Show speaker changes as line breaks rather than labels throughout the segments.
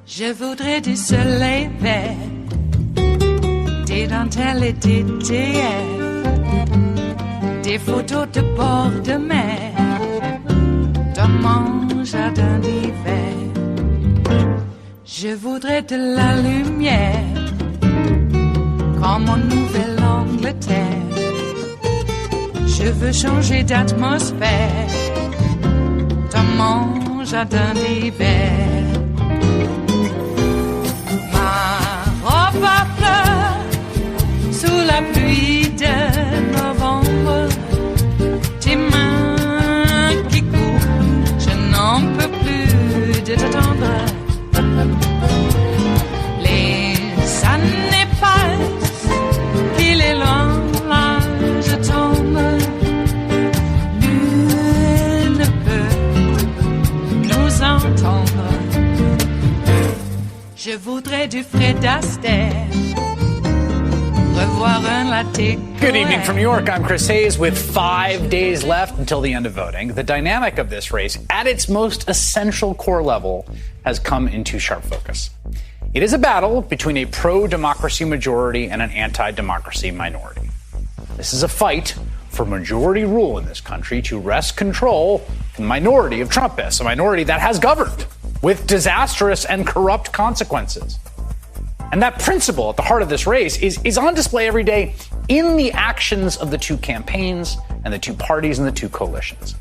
Je voudrais du soleil vert, des dentelles et des théâtres, des photos de bord de mer, dans mon jardin d'hiver. Je voudrais de la lumière, comme en Nouvelle-Angleterre. Je veux changer d'atmosphère, dans mon jardin d'hiver. Ma fleur sous la pluie de novembre, tes mains qui courent, je n'en peux plus de t'attendre. Les années passent, qu'il est loin, là je tombe. Nul ne peut nous entendre. Je voudrais du Fred Astaire, revoir un latte.
Good evening from New York. I'm Chris Hayes. With 5 days left until the end of voting, the dynamic of this race at its most essential core level has come into sharp focus. It is a battle between a pro-democracy majority and an anti-democracy minority. This is a fight for majority rule in this country to wrest control from the minority of Trumpists, a minority that has governed with disastrous and corrupt consequences. And that principle at the heart of this race is on display every day in the actions of the two campaigns and the two parties and the two coalitions.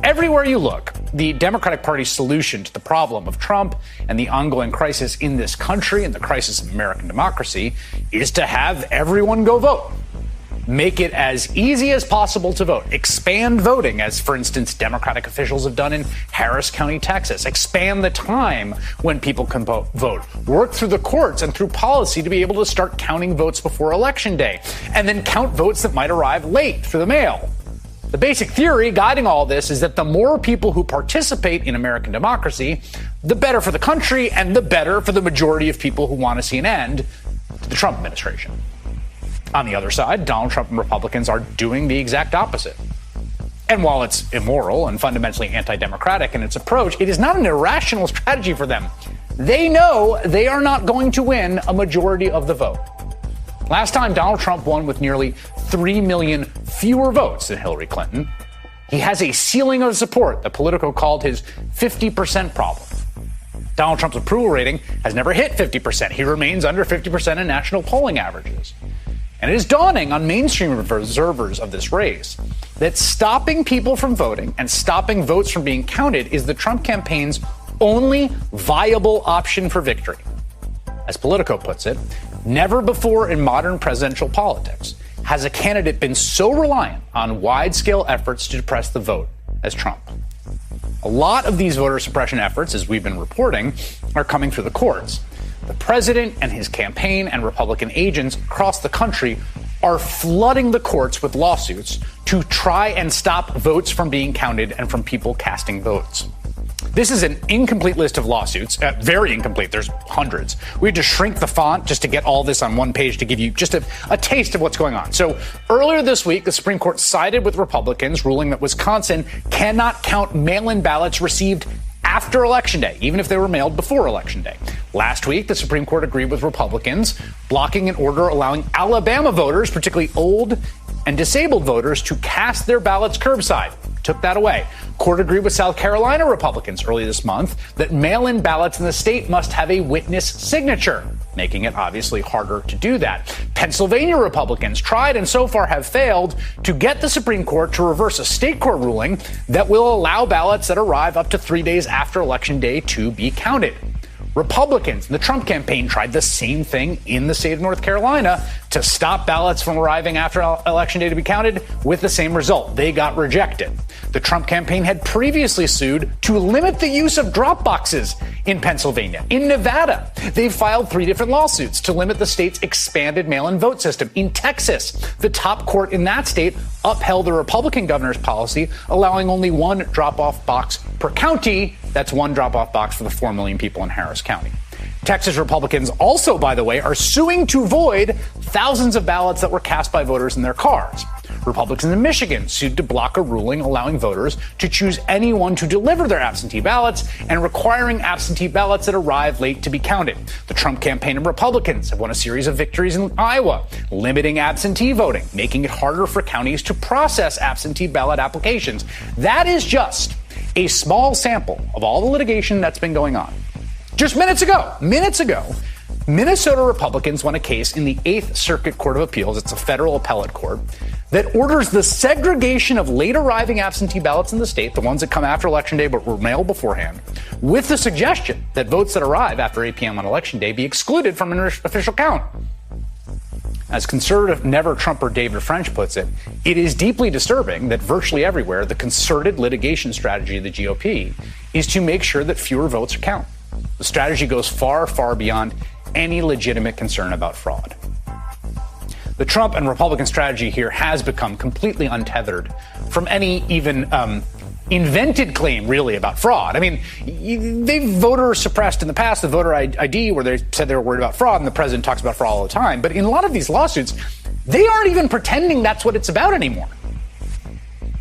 Everywhere you look, the Democratic Party's solution to the problem of Trump and the ongoing crisis in this country and the crisis of American democracy is to have everyone go vote. Make it as easy as possible to vote. Expand voting, as, for instance, Democratic officials have done in Harris County, Texas. Expand the time when people can vote. Work through the courts and through policy to be able to start counting votes before Election Day. And then count votes that might arrive late through the mail. The basic theory guiding all this is that the more people who participate in American democracy, the better for the country and the better for the majority of people who want to see an end to the Trump administration. On the other side, Donald Trump and Republicans are doing the exact opposite. And while it's immoral and fundamentally anti-democratic in its approach, it is not an irrational strategy for them. They know they are not going to win a majority of the vote. Last time, Donald Trump won with nearly 3 million fewer votes than Hillary Clinton. He has a ceiling of support that Politico called his 50% problem. Donald Trump's approval rating has never hit 50%. He remains under 50% in national polling averages. And it is dawning on mainstream observers of this race that stopping people from voting and stopping votes from being counted is the Trump campaign's only viable option for victory. As Politico puts it, never before in modern presidential politics has a candidate been so reliant on wide-scale efforts to suppress the vote as Trump. A lot of these voter suppression efforts, as we've been reporting, are coming through the courts. The president and his campaign and Republican agents across the country are flooding the courts with lawsuits to try and stop votes from being counted and from people casting votes. This is an incomplete list of lawsuits, very incomplete. There's hundreds. We had to shrink the font just to get all this on one page to give you just a taste of what's going on. So earlier this week, the Supreme Court sided with Republicans, ruling that Wisconsin cannot count mail-in ballots received after Election Day, even if they were mailed before Election Day. Last week, the Supreme Court agreed with Republicans, blocking an order allowing Alabama voters, particularly old and disabled voters, to cast their ballots curbside. Took that away. Court agreed with South Carolina Republicans early this month that mail-in ballots in the state must have a witness signature, making it obviously harder to do that. Pennsylvania Republicans tried and so far have failed to get the Supreme Court to reverse a state court ruling that will allow ballots that arrive up to 3 days after Election Day to be counted. Republicans in the Trump campaign tried the same thing in the state of North Carolina to stop ballots from arriving after Election Day to be counted, with the same result. They got rejected. The Trump campaign had previously sued to limit the use of drop boxes in Pennsylvania. In Nevada, they filed 3 different lawsuits to limit the state's expanded mail-in vote system. In Texas, the top court in that state upheld the Republican governor's policy, allowing only 1 drop-off box per county. That's 1 drop-off box for the 4 million people in Harris County. Texas Republicans also, by the way, are suing to void thousands of ballots that were cast by voters in their cars. Republicans in Michigan sued to block a ruling allowing voters to choose anyone to deliver their absentee ballots and requiring absentee ballots that arrive late to be counted. The Trump campaign and Republicans have won a series of victories in Iowa, limiting absentee voting, making it harder for counties to process absentee ballot applications. That is just a small sample of all the litigation that's been going on. Just minutes ago, Minnesota Republicans won a case in the 8th Circuit Court of Appeals, it's a federal appellate court, that orders the segregation of late arriving absentee ballots in the state, the ones that come after Election Day but were mailed beforehand, with the suggestion that votes that arrive after 8 p.m. on Election Day be excluded from an official count. As conservative never-Trumper David French puts it, it is deeply disturbing that virtually everywhere the concerted litigation strategy of the GOP is to make sure that fewer votes are counted. The strategy goes far, far beyond any legitimate concern about fraud. The Trump and Republican strategy here has become completely untethered from any even invented claim, really, about fraud. I mean, they've voter suppressed in the past the voter ID where they said they were worried about fraud, and the president talks about fraud all the time. But in a lot of these lawsuits, they aren't even pretending that's what it's about anymore.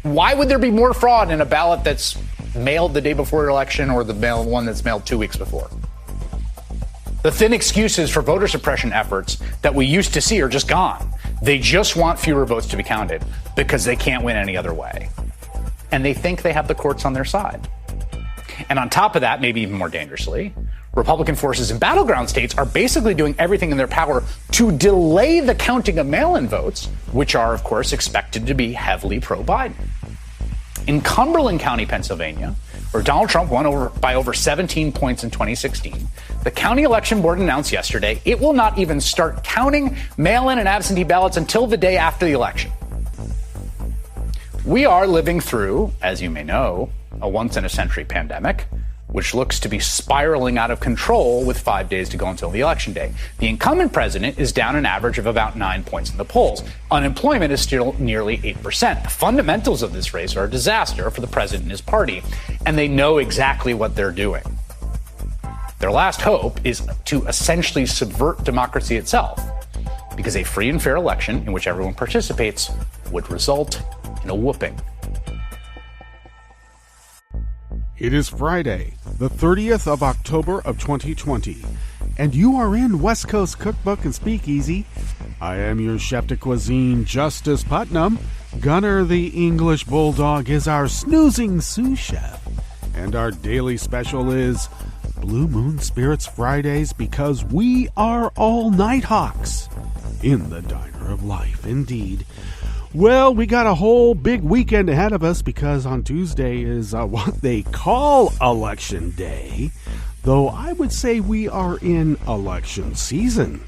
Why would there be more fraud in a ballot that's mailed the day before election or the one that's mailed 2 weeks before? The thin excuses for voter suppression efforts that we used to see are just gone. They just want fewer votes to be counted because they can't win any other way. And they think they have the courts on their side. And on top of that, maybe even more dangerously, Republican forces in battleground states are basically doing everything in their power to delay the counting of mail-in votes, which are, of course, expected to be heavily pro-Biden. In Cumberland County, Pennsylvania, where Donald Trump won by over 17 points in 2016, the county election board announced yesterday it will not even start counting mail-in and absentee ballots until the day after the election. We are living through, as you may know, a once-in-a-century pandemic, which looks to be spiraling out of control with 5 days to go until the election day. The incumbent president is down an average of about 9 points in the polls. Unemployment is still nearly 8%. The fundamentals of this race are a disaster for the president and his party, and they know exactly what they're doing. Their last hope is to essentially subvert democracy itself, because a free and fair election in which everyone participates would result in a whooping.
It is Friday, the 30th of October of 2020, and you are in West Coast Cookbook and Speakeasy. I am your chef de cuisine, Justice Putnam. Gunner the English Bulldog is our snoozing sous chef, and our daily special is Blue Moon Spirits Fridays, because we are all Nighthawks in the Diner of Life, indeed. Well, we got a whole big weekend ahead of us, because on Tuesday is what they call Election Day, though I would say we are in election season.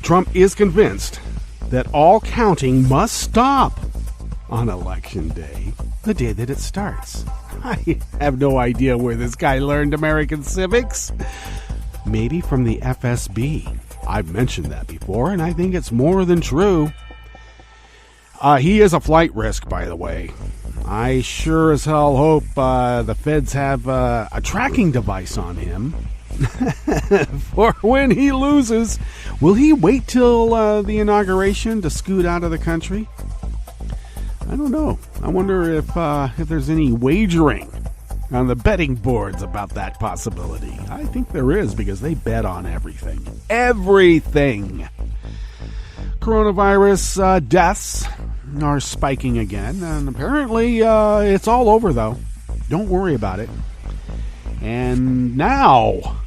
Trump is convinced that all counting must stop on Election Day, the day that it starts. I have no idea where this guy learned American civics. Maybe from the FSB. I've mentioned that before, and I think it's more than true. He is a flight risk, by the way. I sure as hell hope the feds have a tracking device on him for when he loses. Will he wait till the inauguration to scoot out of the country? I don't know. I wonder if there's any wagering on the betting boards about that possibility. I think there is, because they bet on everything. Everything! Coronavirus deaths are spiking again, and apparently it's all over, though. Don't worry about it. And now,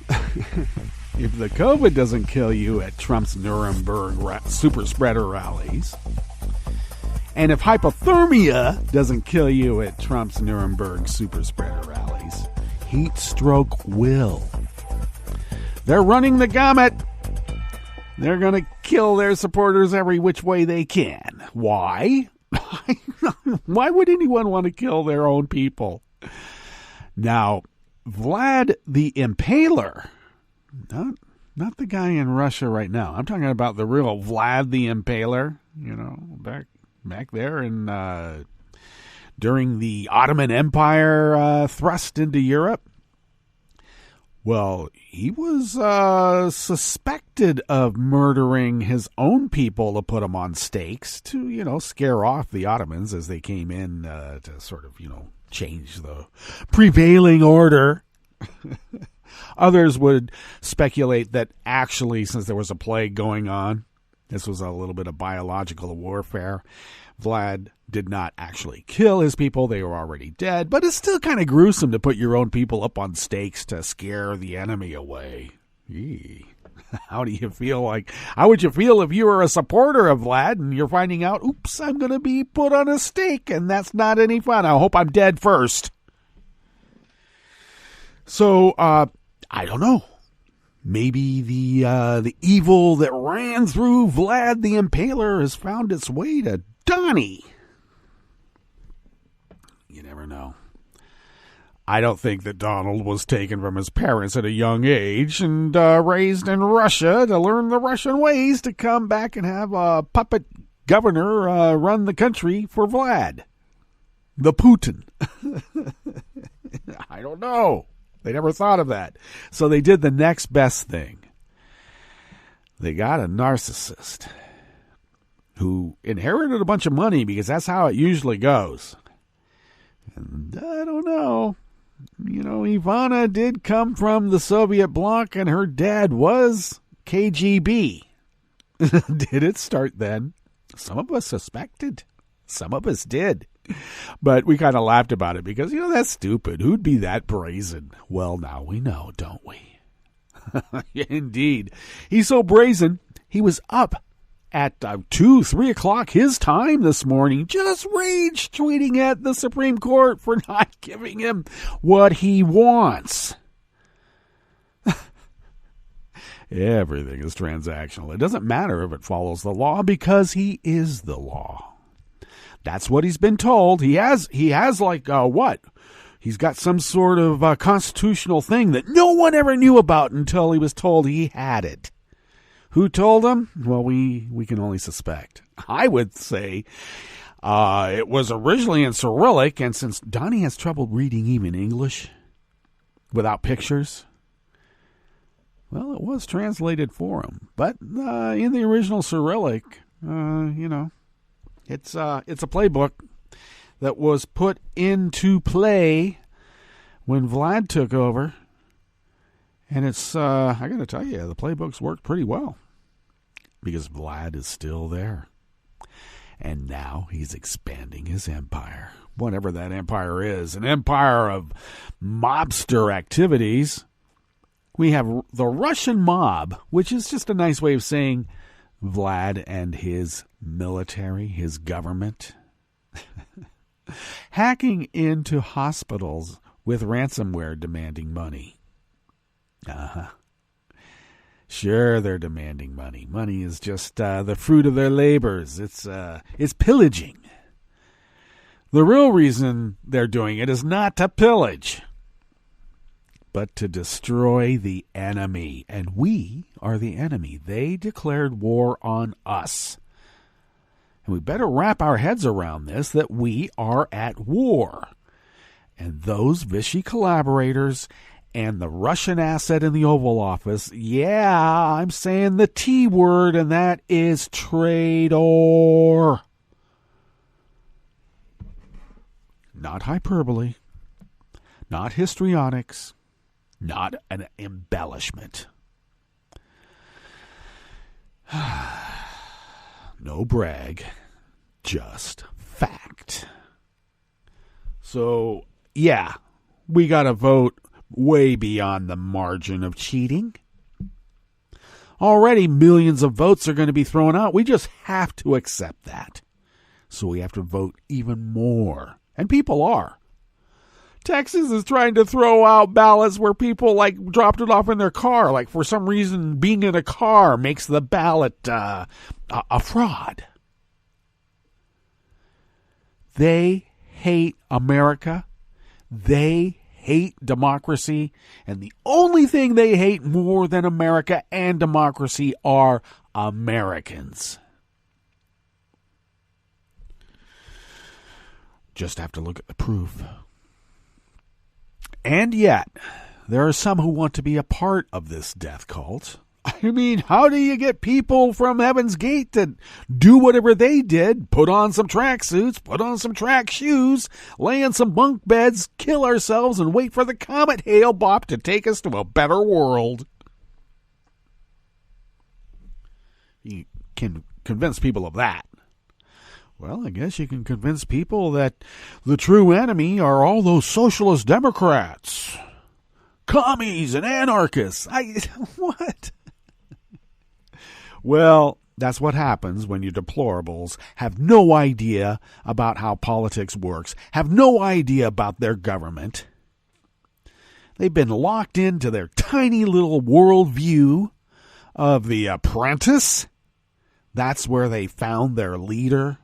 if the COVID doesn't kill you at Trump's Nuremberg super spreader rallies, and if hypothermia doesn't kill you at Trump's Nuremberg super spreader rallies, heat stroke will. They're running the gamut. They're going to kill their supporters every which way they can. Why? Why would anyone want to kill their own people? Now, Vlad the Impaler, not the guy in Russia right now. I'm talking about the real Vlad the Impaler, back there in during the Ottoman Empire thrust into Europe. Well, he was suspected of murdering his own people to put them on stakes to, scare off the Ottomans as they came in to sort of, change the prevailing order. Others would speculate that actually, since there was a plague going on, this was a little bit of biological warfare. Vlad did not actually kill his people. They were already dead. But it's still kind of gruesome to put your own people up on stakes to scare the enemy away. Eee. How would you feel if you were a supporter of Vlad and you're finding out, oops, I'm going to be put on a stake, and that's not any fun. I hope I'm dead first. So, I don't know. Maybe the evil that ran through Vlad the Impaler has found its way to Donnie. You never know. I don't think that Donald was taken from his parents at a young age and raised in Russia to learn the Russian ways to come back and have a puppet governor run the country for Vlad. The Putin. I don't know. They never thought of that. So they did the next best thing. They got a narcissist who inherited a bunch of money because that's how it usually goes. And I don't know. Ivana did come from the Soviet bloc and her dad was KGB. Did it start then? Some of us suspected. Some of us did. But we kind of laughed about it because, that's stupid. Who'd be that brazen? Well, now we know, don't we? Indeed. He's so brazen, he was up at 2, 3 o'clock his time this morning, just rage tweeting at the Supreme Court for not giving him what he wants. Everything is transactional. It doesn't matter if it follows the law because he is the law. That's what he's been told. He has what? He's got some sort of constitutional thing that no one ever knew about until he was told he had it. Who told him? Well, we can only suspect. I would say it was originally in Cyrillic, and since Donnie has trouble reading even English without pictures, well, it was translated for him. But in the original Cyrillic, it's a playbook that was put into play when Vlad took over. And it's, I got to tell you, the playbooks worked pretty well because Vlad is still there. And now he's expanding his empire, whatever that empire is, an empire of mobster activities. We have the Russian mob, which is just a nice way of saying Vlad and his military, his government, hacking into hospitals with ransomware demanding money. Sure, they're demanding money. Money is just the fruit of their labors. It's pillaging. The real reason they're doing it is not to pillage, but to destroy the enemy. And we are the enemy. They declared war on us. And we better wrap our heads around this, that we are at war. And those Vichy collaborators and the Russian asset in the Oval Office, I'm saying the T word, and that is traitor. Not hyperbole, not histrionics, not an embellishment. No brag, just fact. So, we got to vote way beyond the margin of cheating. Already millions of votes are going to be thrown out. We just have to accept that. So we have to vote even more. And people are. Texas is trying to throw out ballots where people like dropped it off in their car. Like for some reason, being in a car makes the ballot a fraud. They hate America. They hate democracy. And the only thing they hate more than America and democracy are Americans. Just have to look at the proof. And yet, there are some who want to be a part of this death cult. I mean, how do you get people from Heaven's Gate to do whatever they did? Put on some tracksuits, put on some track shoes, lay in some bunk beds, kill ourselves, and wait for the comet Hale-Bopp to take us to a better world. You can convince people of that. Well, I guess you can convince people that the true enemy are all those socialist Democrats, commies and anarchists. What? Well, that's what happens when you deplorables have no idea about how politics works, have no idea about their government. They've been locked into their tiny little worldview of The Apprentice. That's where they found their leader.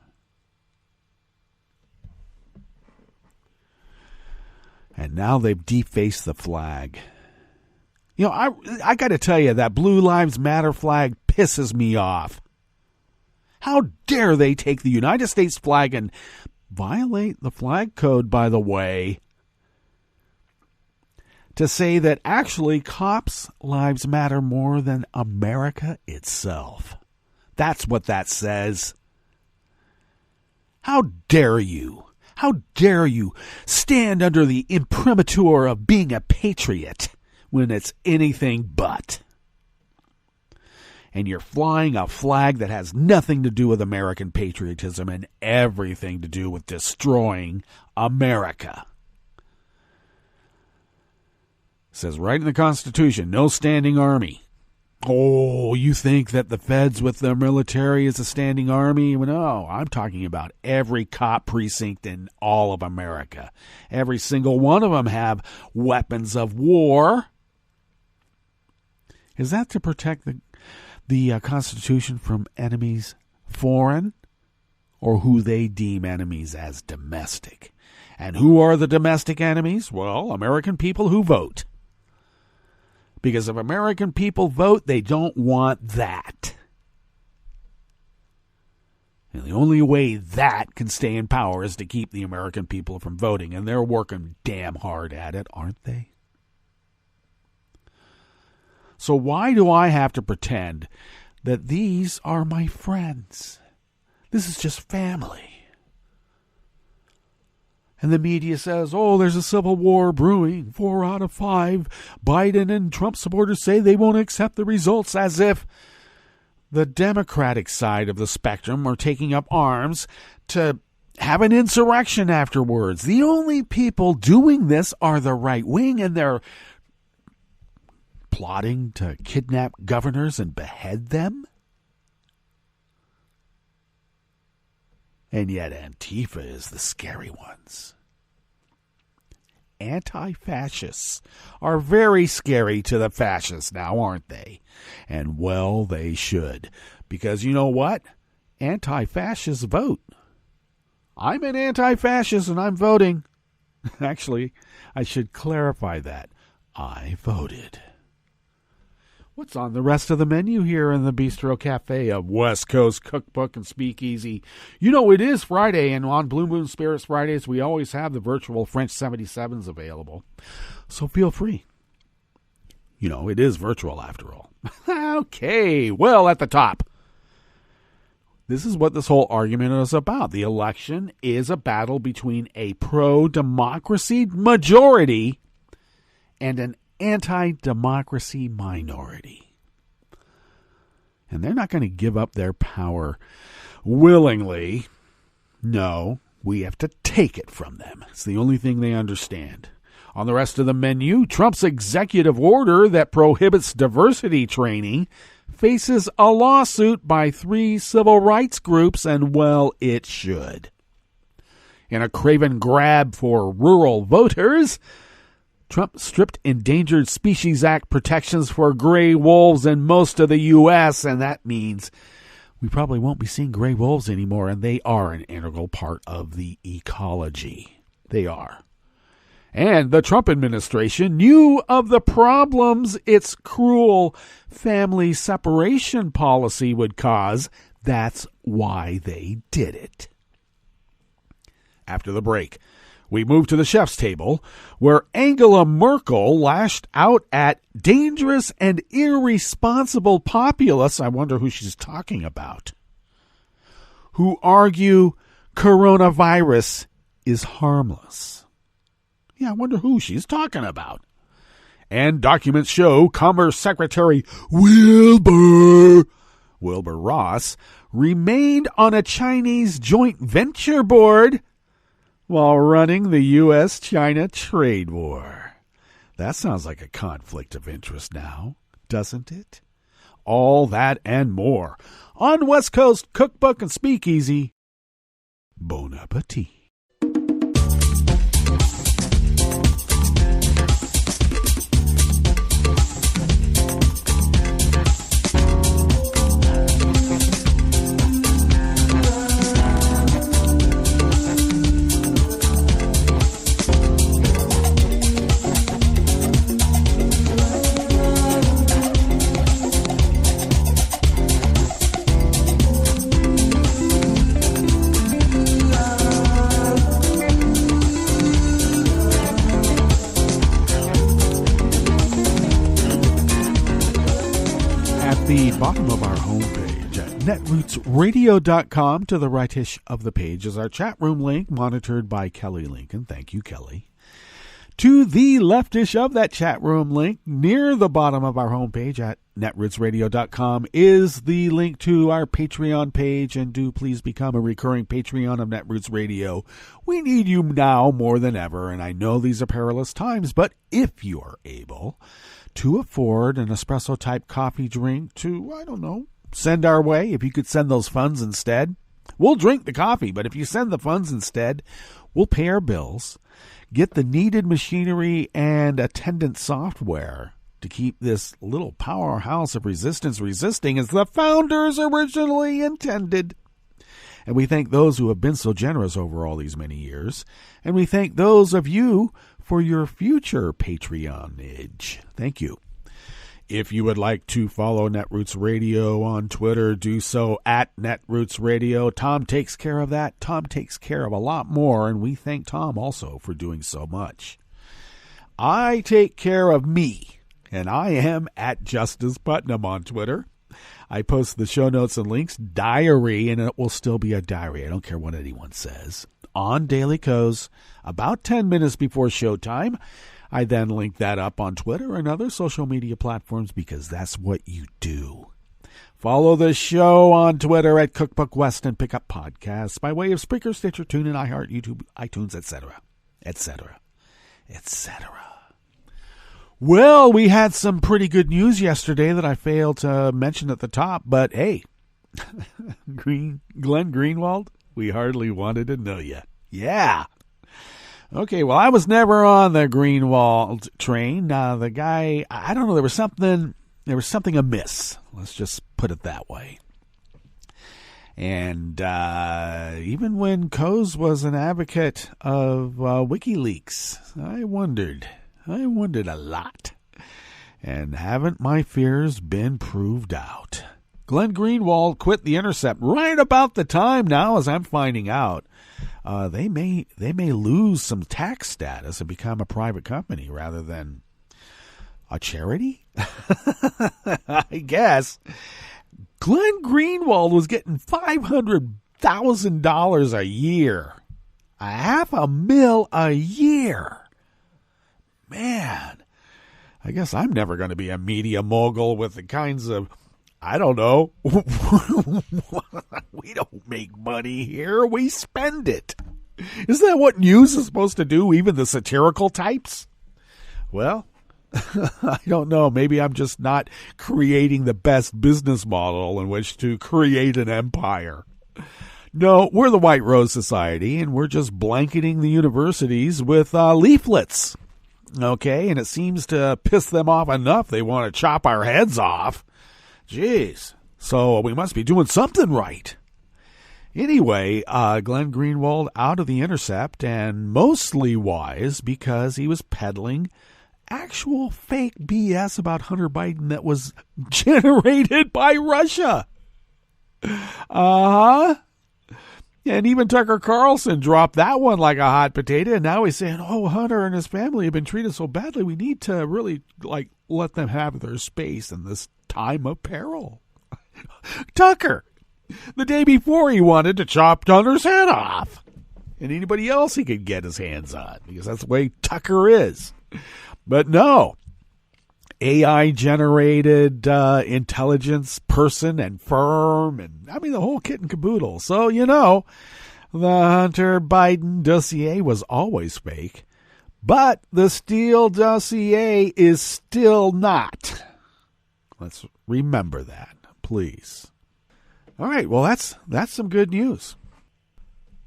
And now they've defaced the flag. You know, I got to tell you, that Blue Lives Matter flag pisses me off. How dare they take the United States flag and violate the flag code, by the way, to say that actually cops' lives matter more than America itself. That's what that says. How dare you? How dare you stand under the imprimatur of being a patriot when it's anything but? And you're flying a flag that has nothing to do with American patriotism and everything to do with destroying America. It says right in the Constitution, no standing army. Oh, you think that the feds with their military is a standing army? No, I'm talking about every cop precinct in all of America. Every single one of them have weapons of war. Is that to protect the Constitution from enemies foreign, or who they deem enemies as domestic? And who are the domestic enemies? Well, American people who vote. Because if American people vote, they don't want that. And the only way that can stay in power is to keep the American people from voting. And they're working damn hard at it, aren't they? So why do I have to pretend that these are my friends? This is just family. And the media says, oh, there's a civil war brewing. 4 out of 5 Biden and Trump supporters say they won't accept the results, as if the Democratic side of the spectrum are taking up arms to have an insurrection afterwards. The only people doing this are the right wing, and they're plotting to kidnap governors and behead them. And yet Antifa is the scary ones. Anti-fascists are very scary to the fascists now, aren't they? And well, they should. Because you know what? Anti-fascists vote. I'm an anti-fascist and I'm voting. Actually, I should clarify that. I voted. What's on the rest of the menu here in the Bistro Cafe of West Coast Cookbook and Speakeasy? You know, it is Friday, and on Blue Moon Spirits Fridays, we always have the virtual French 77s available. So feel free. You know, it is virtual after all. Okay, well, at the top. This is what this whole argument is about. The election is a battle between a pro-democracy majority and an anti-democracy minority. And they're not going to give up their power willingly. No, we have to take it from them. It's the only thing they understand. On the rest of the menu, Trump's executive order that prohibits diversity training faces a lawsuit by 3 civil rights groups, and well, it should. In a craven grab for rural voters, Trump stripped Endangered Species Act protections for gray wolves in most of the U.S., and that means we probably won't be seeing gray wolves anymore, and they are an integral part of the ecology. They are. And the Trump administration knew of the problems its cruel family separation policy would cause. That's why they did it. After the break, we move to the chef's table, where Angela Merkel lashed out at dangerous and irresponsible populists, I wonder who she's talking about, who argue coronavirus is harmless. Yeah, I wonder who she's talking about. And documents show Commerce Secretary Wilbur Ross remained on a Chinese joint venture board while running the U.S.-China trade war. That sounds like a conflict of interest now, doesn't it? All that and more on West Coast Cookbook and Speakeasy. Bon appetit. The bottom of our homepage at netrootsradio.com, to the rightish of the page, is our chat room link, monitored by Kelly Lincoln. Thank you, Kelly. To the leftish of that chat room link, near the bottom of our homepage at netrootsradio.com, is the link to our Patreon page, and do please become a recurring Patreon of Netroots Radio. We need you now more than ever, and I know these are perilous times, but if you are able to afford an espresso-type coffee drink to, I don't know, send our way, if you could send those funds instead. We'll drink the coffee, but if you send the funds instead, we'll pay our bills, get the needed machinery and attendant software to keep this little powerhouse of resistance resisting as the founders originally intended. And we thank those who have been so generous over all these many years, and we thank those of you for your future Patreonage. Thank you. If you would like to follow Netroots Radio on Twitter, do so at Netroots Radio. Tom takes care of that. Tom takes care of a lot more, and we thank Tom also for doing so much. I take care of me, and I am at Justice Putnam on Twitter. I post the show notes and links, diary, and it will still be a diary. I don't care what anyone says. On Daily Co's, about 10 minutes before showtime. I then link that up on Twitter and other social media platforms because that's what you do. Follow the show on Twitter at Cookbook West and pick up podcasts by way of Spreaker, Stitcher, TuneIn, iHeart, YouTube, iTunes, etc., etc., etc. Well, we had some pretty good news yesterday that I failed to mention at the top, but hey, Glenn Greenwald, we hardly wanted to know you. Yeah. Okay, well, I was never on the Greenwald train. The guy, I don't know, there was something amiss. Let's just put it that way. And even when Coase was an advocate of WikiLeaks, I wondered a lot. And haven't my fears been proved out? Glenn Greenwald quit The Intercept right about the time now, as I'm finding out. They may lose some tax status and become a private company rather than a charity. I guess. Glenn Greenwald was getting $500,000 a year, $500,000 a year. Man, I guess I'm never going to be a media mogul with the kinds of, I don't know. We don't make money here. We spend it. Isn't that what news is supposed to do, even the satirical types? Well, I don't know. Maybe I'm just not creating the best business model in which to create an empire. No, we're the White Rose Society, and we're just blanketing the universities with leaflets. Okay, and it seems to piss them off enough they want to chop our heads off. Jeez, so we must be doing something right. Anyway, Glenn Greenwald out of The Intercept, and mostly wise because he was peddling actual fake BS about Hunter Biden that was generated by Russia. And even Tucker Carlson dropped that one like a hot potato, and now he's saying, oh, Hunter and his family have been treated so badly, we need to really let them have their space in this time of peril. Tucker, the day before he wanted to chop Hunter's head off, and anybody else he could get his hands on, because that's the way Tucker is. But no, AI-generated intelligence person and firm, and I mean the whole kit and caboodle. So, the Hunter Biden dossier was always fake, but the Steele dossier is still not. Let's remember that, please. All right, well, that's some good news.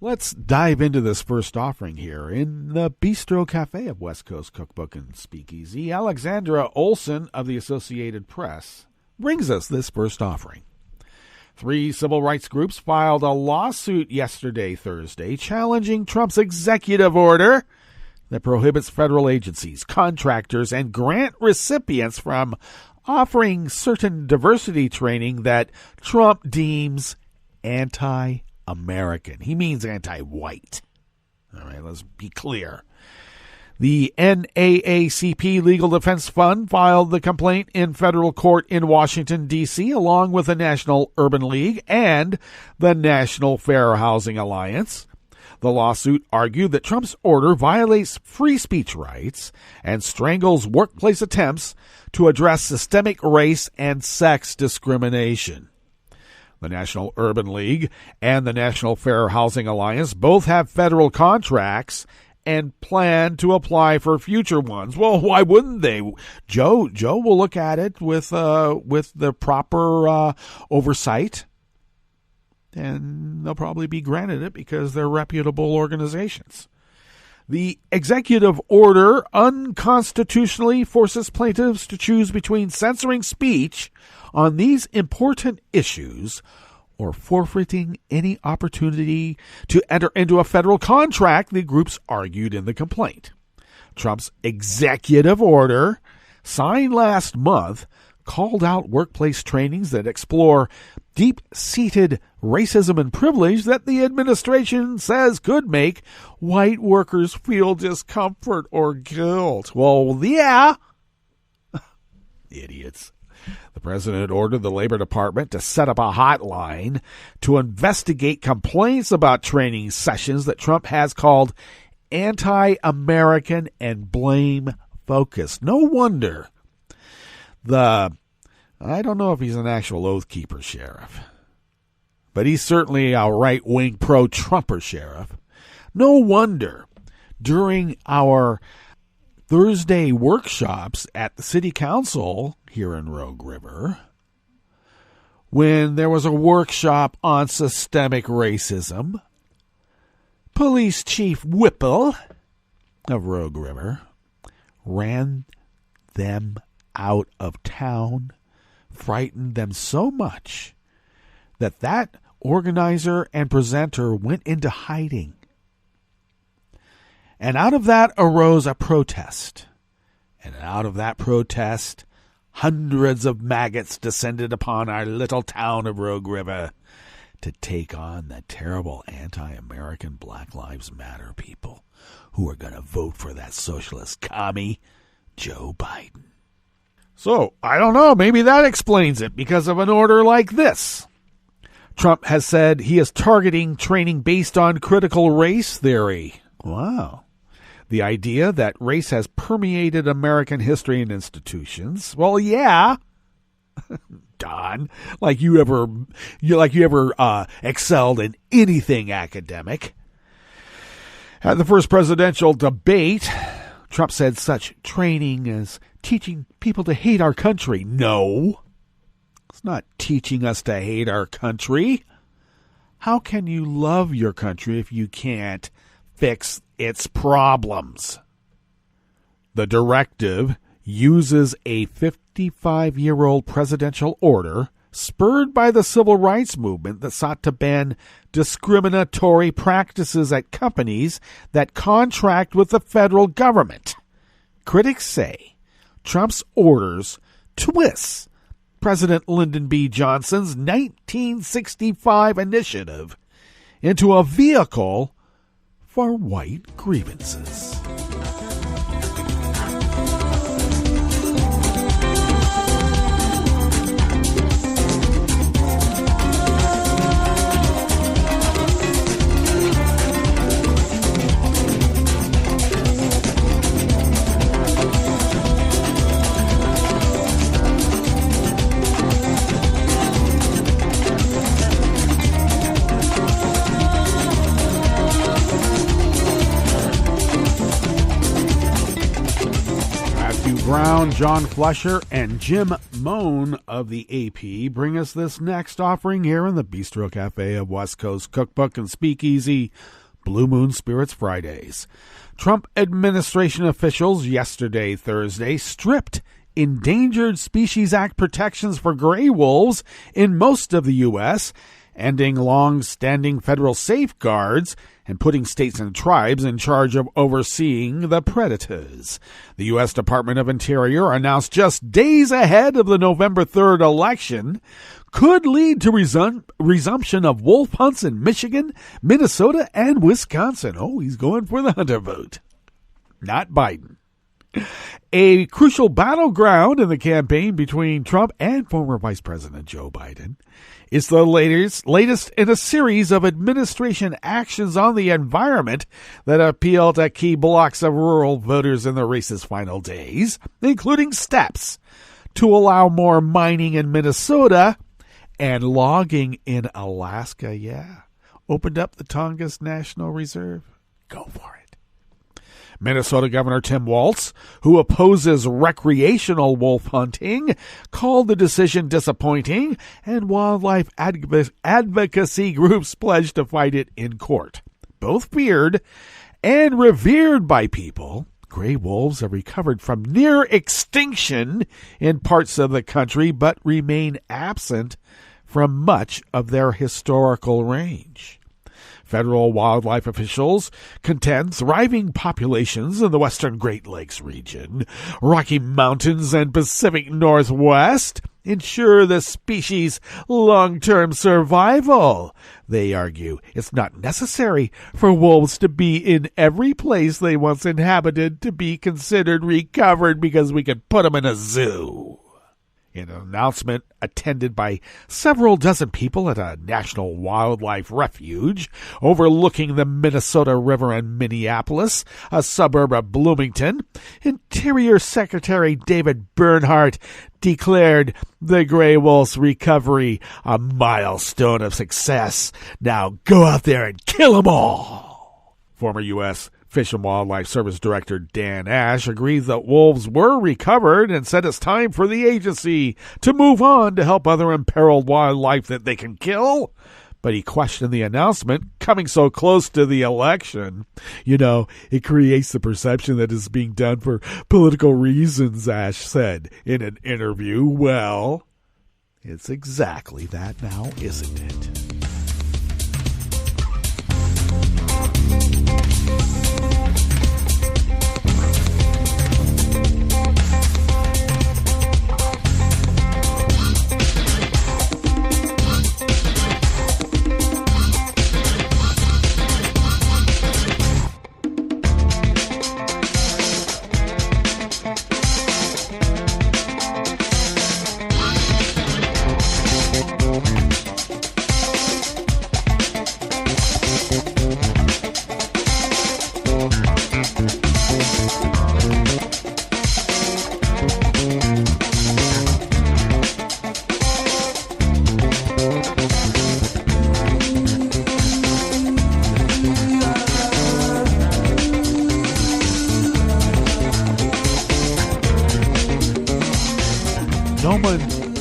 Let's dive into this first offering here. In the Bistro Cafe of West Coast Cookbook and Speakeasy, Alexandra Olson of the Associated Press brings us this first offering. 3 civil rights groups filed a lawsuit yesterday, Thursday, challenging Trump's executive order that prohibits federal agencies, contractors, and grant recipients from offering certain diversity training that Trump deems anti-American. He means anti-white. All right, let's be clear. The NAACP Legal Defense Fund filed the complaint in federal court in Washington, D.C., along with the National Urban League and the National Fair Housing Alliance. The lawsuit argued that Trump's order violates free speech rights and strangles workplace attempts to address systemic race and sex discrimination. The National Urban League and the National Fair Housing Alliance both have federal contracts and plan to apply for future ones. Well, why wouldn't they? Joe will look at it with the proper oversight, and they'll probably be granted it because they're reputable organizations. The executive order unconstitutionally forces plaintiffs to choose between censoring speech on these important issues or forfeiting any opportunity to enter into a federal contract, the groups argued in the complaint. Trump's executive order, signed last month, called out workplace trainings that explore deep-seated racism and privilege that the administration says could make white workers feel discomfort or guilt. Well, yeah. Idiots. The president ordered the Labor Department to set up a hotline to investigate complaints about training sessions that Trump has called anti-American and blame-focused. No wonder I don't know if he's an actual Oath Keeper sheriff, but he's certainly a right-wing pro-Trumper sheriff. No wonder during our Thursday workshops at the City Council here in Rogue River, when there was a workshop on systemic racism, Police Chief Whipple of Rogue River ran them out of town, frightened them so much that organizer and presenter went into hiding. And out of that arose a protest. And out of that protest, hundreds of maggots descended upon our little town of Rogue River to take on the terrible anti-American Black Lives Matter people who are going to vote for that socialist commie, Joe Biden. So, I don't know, maybe that explains it because of an order like this. Trump has said he is targeting training based on critical race theory. Wow. The idea that race has permeated American history and institutions. Well, yeah. Don, like you ever excelled in anything academic. At the first presidential debate, Trump said such training as teaching people to hate our country. No, it's not teaching us to hate our country. How can you love your country if you can't fix its problems? The directive uses a 55-year-old presidential order spurred by the civil rights movement that sought to ban discriminatory practices at companies that contract with the federal government. Critics say Trump's orders twists President Lyndon B. Johnson's 1965 initiative into a vehicle for white grievances. Brown, John Fletcher, and Jim Moan of the AP bring us this next offering here in the Bistro Cafe of West Coast Cookbook and Speakeasy, Blue Moon Spirits Fridays. Trump administration officials yesterday, Thursday, stripped Endangered Species Act protections for gray wolves in most of the U.S., ending long-standing federal safeguards and putting states and tribes in charge of overseeing the predators. The U.S. Department of Interior announced just days ahead of the November 3rd election could lead to resumption of wolf hunts in Michigan, Minnesota, and Wisconsin. Oh, he's going for the hunter vote. Not Biden. A crucial battleground in the campaign between Trump and former Vice President Joe Biden is the latest in a series of administration actions on the environment that appeal to key blocks of rural voters in the race's final days, including steps to allow more mining in Minnesota and logging in Alaska. Yeah, opened up the Tongass National Reserve. Go for it. Minnesota Governor Tim Walz, who opposes recreational wolf hunting, called the decision disappointing, and wildlife advocacy groups pledged to fight it in court. Both feared and revered by people, gray wolves have recovered from near extinction in parts of the country, but remain absent from much of their historical range. Federal wildlife officials contend thriving populations in the western Great Lakes region, Rocky Mountains, and Pacific Northwest ensure the species' long-term survival. They argue it's not necessary for wolves to be in every place they once inhabited to be considered recovered because we could put them in a zoo. In an announcement attended by several dozen people at a national wildlife refuge overlooking the Minnesota River in Minneapolis, a suburb of Bloomington, Interior Secretary David Bernhardt declared the gray wolf's recovery a milestone of success. Now go out there and kill them all. Former U.S. Fish and Wildlife Service Director Dan Ash agrees that wolves were recovered and said it's time for the agency to move on to help other imperiled wildlife that they can kill. But he questioned the announcement coming so close to the election. You know, it creates the perception that it's being done for political reasons, Ash said in an interview. Well, it's exactly that now, isn't it?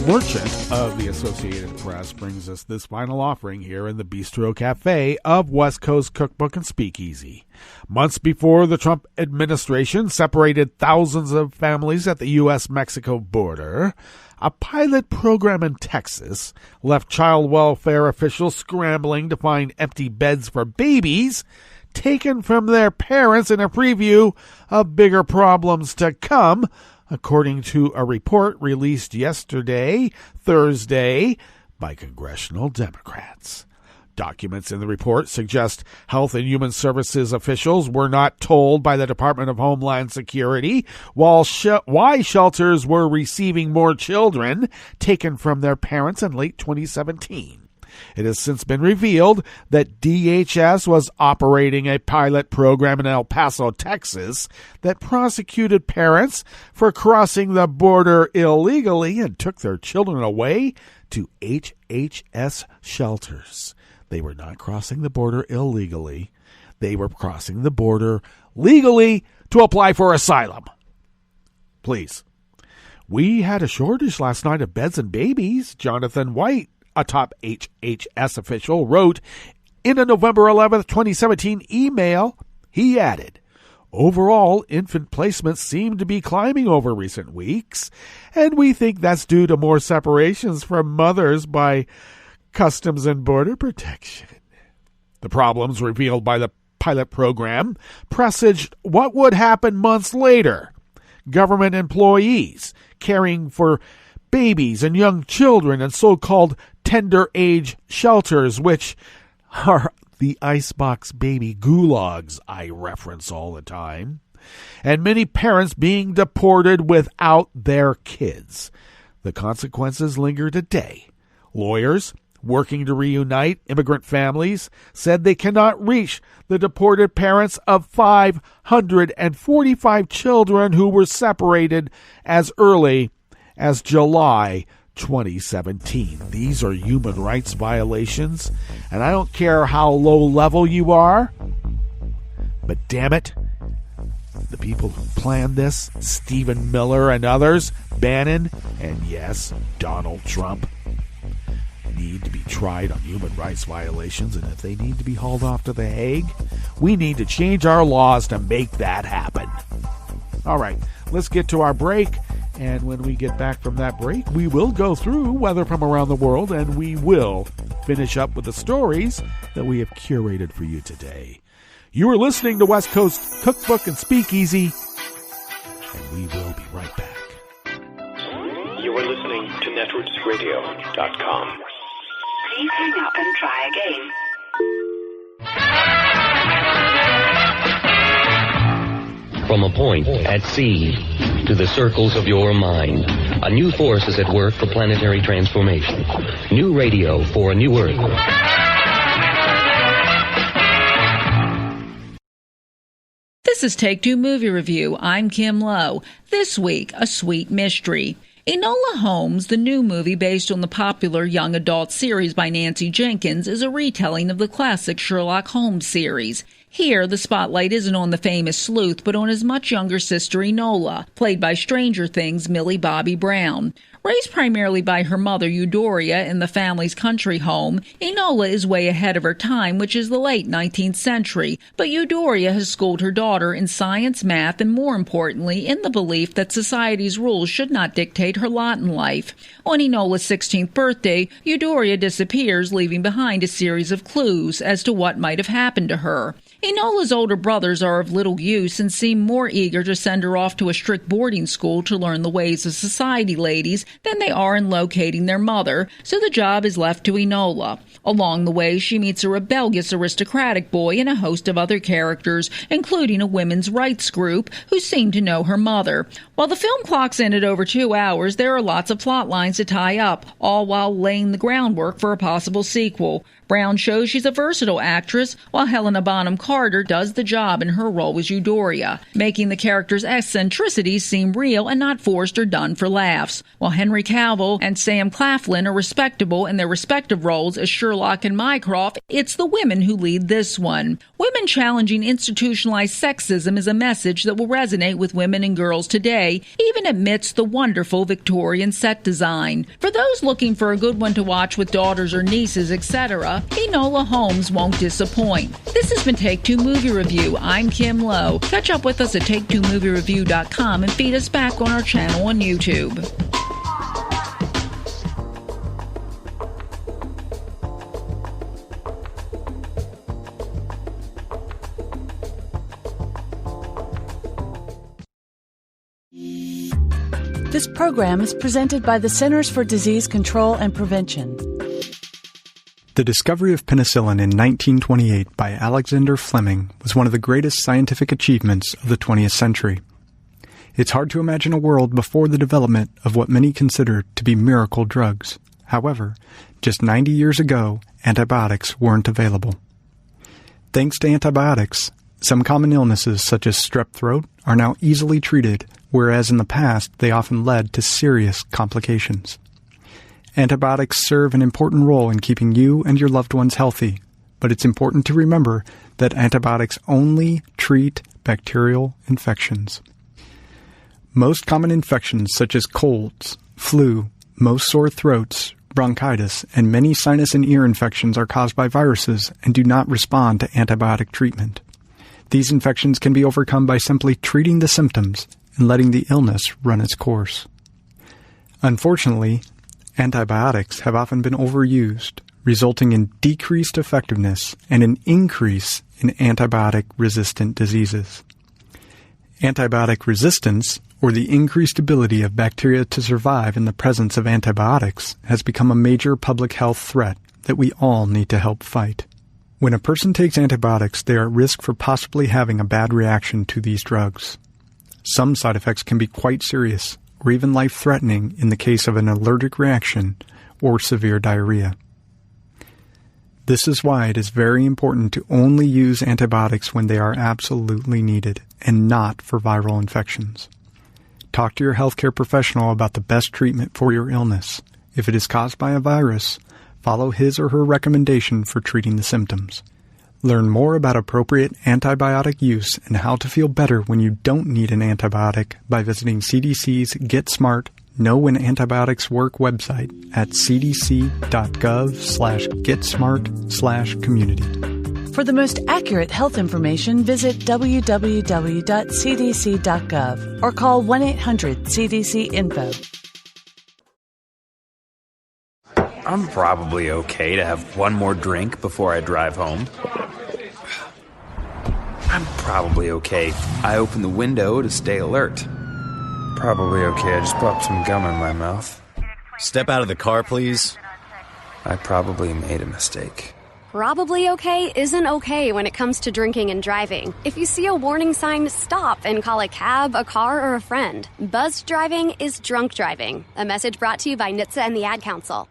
merchant of the Associated Press brings us this final offering here in the Bistro Cafe of West Coast Cookbook and Speakeasy. Months before the Trump administration separated thousands of families at the U.S.-Mexico border, a pilot program in Texas left child welfare officials scrambling to find empty beds for babies taken from their parents in a preview of bigger problems to come, according to a report released yesterday, Thursday, by congressional Democrats. Documents in the report suggest Health and Human Services officials were not told by the Department of Homeland Security why shelters were receiving more children taken from their parents in late 2017. It has since been revealed that DHS was operating a pilot program in El Paso, Texas, that prosecuted parents for crossing the border illegally and took their children away to HHS shelters. They were not crossing the border illegally. They were crossing the border legally to apply for asylum. Please. We had a shortage last night of beds and babies, Jonathan White, a top HHS official, wrote in a November 11, 2017 email. He added, overall, infant placements seem to be climbing over recent weeks, and we think that's due to more separations from mothers by Customs and Border Protection. The problems revealed by the pilot program presaged what would happen months later. Government employees caring for babies and young children in so-called tender age shelters, which are the icebox baby gulags I reference all the time, and many parents being deported without their kids. The consequences linger today. Lawyers working to reunite immigrant families said they cannot reach the deported parents of 545 children who were separated as early as July 2017. These are human rights violations, and I don't care how low level you are, but damn it, the people who planned this, Stephen Miller and others, Bannon, and yes, Donald Trump, need to be tried on human rights violations, and if they need to be hauled off to The Hague, we need to change our laws to make that happen. All right, let's get to our break. And when we get back from that break, we will go through weather from around the world, and we will finish up with the stories that we have curated for you today. You are listening to West Coast Cookbook and Speakeasy, and we will be right back.
You are listening to netrootsradio.com.
Please hang up and try again.
From a point at sea to the circles of your mind, a new force is at work for planetary transformation. New radio for a new Earth.
This is Take Two Movie Review. I'm Kim Lowe. This week, a sweet mystery. Enola Holmes, the new movie based on the popular young adult series by Nancy Jenkins, is a retelling of the classic Sherlock Holmes series. Here, the spotlight isn't on the famous sleuth, but on his much younger sister Enola, played by Stranger Things' Millie Bobby Brown. Raised primarily by her mother Eudora in the family's country home, Enola is way ahead of her time, which is the late 19th century, but Eudora has schooled her daughter in science, math, and more importantly, in the belief that society's rules should not dictate her lot in life. On Enola's 16th birthday, Eudora disappears, leaving behind a series of clues as to what might have happened to her. Enola's older brothers are of little use and seem more eager to send her off to a strict boarding school to learn the ways of society ladies than they are in locating their mother, so the job is left to Enola. Along the way, she meets a rebellious aristocratic boy and a host of other characters, including a women's rights group who seem to know her mother. While the film clocks in at over 2 hours, there are lots of plot lines to tie up, all while laying the groundwork for a possible sequel. Brown shows she's a versatile actress, while Helena Bonham Carter does the job in her role as Eudora, making the character's eccentricities seem real and not forced or done for laughs. While Henry Cavill and Sam Claflin are respectable in their respective roles as Sherlock and Mycroft, it's the women who lead this one. Women challenging institutionalized sexism is a message that will resonate with women and girls today, even amidst the wonderful Victorian set design. For those looking for a good one to watch with daughters or nieces, etc., Enola Holmes won't disappoint. This has been Take Two Movie Review. I'm Kim Lowe. Catch up with us at TakeTwoMovieReview.com and feed us back on our channel on YouTube.
This program is presented by the Centers for Disease Control and Prevention.
The discovery of penicillin in 1928 by Alexander Fleming was one of the greatest scientific achievements of the 20th century. It's hard to imagine a world before the development of what many consider to be miracle drugs. However, just 90 years ago, antibiotics weren't available. Thanks to antibiotics, some common illnesses such as strep throat are now easily treated, whereas in the past they often led to serious complications. Antibiotics serve an important role in keeping you and your loved ones healthy, but it's important to remember that antibiotics only treat bacterial infections. Most common infections such as colds, flu, most sore throats, bronchitis, and many sinus and ear infections are caused by viruses and do not respond to antibiotic treatment. These infections can be overcome by simply treating the symptoms and letting the illness run its course. Unfortunately, antibiotics have often been overused, resulting in decreased effectiveness and an increase in antibiotic-resistant diseases. Antibiotic resistance, or the increased ability of bacteria to survive in the presence of antibiotics, has become a major public health threat that we all need to help fight. When a person takes antibiotics, they are at risk for possibly having a bad reaction to these drugs. Some side effects can be quite serious, or even life-threatening in the case of an allergic reaction or severe diarrhea. This is why it is very important to only use antibiotics when they are absolutely needed, and not for viral infections. Talk to your healthcare professional about the best treatment for your illness. If it is caused by a virus, follow his or her recommendation for treating the symptoms. Learn more about appropriate antibiotic use and how to feel better when you don't need an antibiotic by visiting CDC's Get Smart, Know When Antibiotics Work website at cdc.gov/getsmart/community.
For the most accurate health information, visit www.cdc.gov or call 1-800-CDC-INFO.
I'm probably okay to have one more drink before I drive home. I'm probably okay. I open the window to stay alert. Probably okay. I just popped some gum in my mouth.
Step out of the car, please.
I probably made a mistake.
Probably okay isn't okay when it comes to drinking and driving. If you see a warning sign, stop and call a cab, a car, or a friend. Buzzed driving is drunk driving. A message brought to you by NHTSA and the Ad Council.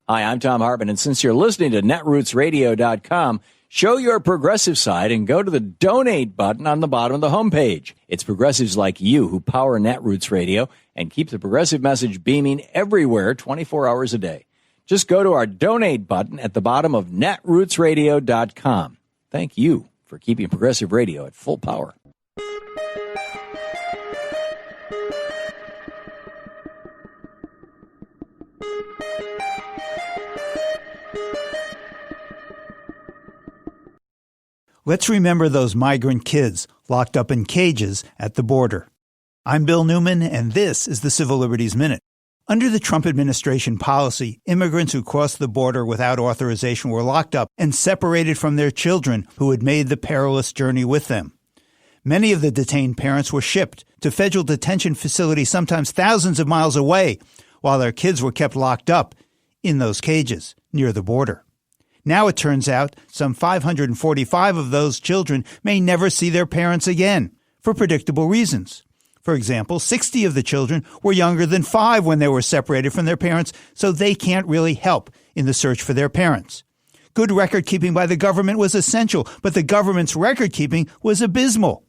Hi, I'm Tom Hartman, and since you're listening to netrootsradio.com, show your progressive side and go to the donate button on the bottom of the homepage. It's progressives like you who power Netroots Radio and keep the progressive message beaming everywhere 24 hours a day. Just go to our donate button at the bottom of netrootsradio.com. Thank you for keeping progressive radio at full power.
Let's remember those migrant kids locked up in cages at the border. I'm Bill Newman, and this is the Civil Liberties Minute. Under the Trump administration policy, immigrants who crossed the border without authorization were locked up and separated from their children who had made the perilous journey with them. Many of the detained parents were shipped to federal detention facilities sometimes thousands of miles away, while their kids were kept locked up in those cages near the border. Now it turns out some 545 of those children may never see their parents again, for predictable reasons. For example, 60 of the children were younger than 5 when they were separated from their parents, so they can't really help in the search for their parents. Good record-keeping by the government was essential, but the government's record-keeping was abysmal.